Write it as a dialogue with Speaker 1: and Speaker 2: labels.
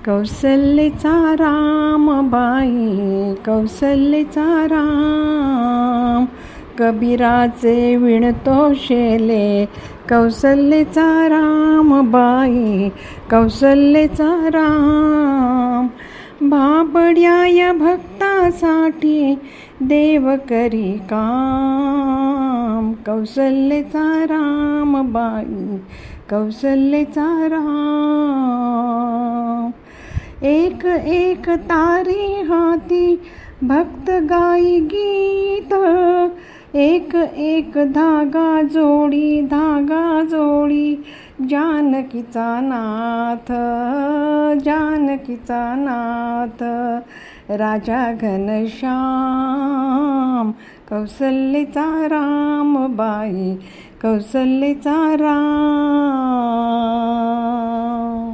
Speaker 1: कौसल्येचा राम बाई, कौसल्येचा राम, कबीराचे विणतो शेले. कौसल्येचा राम बाई, कौसल्येचा राम, भाबड्या या भक्तासाठी देव करी काम. कौसल्येचा राम बाई, कौसल्येचा राम, एक एक तारी हाती भक्त गाई गीत. एक एक धागा जोडी, धागा जोडी, जानकीचा नाथ, जानकीचा नाथ. राजा घनश्याम, कौसल्येचा राम बाई, कौसल्येचा राम.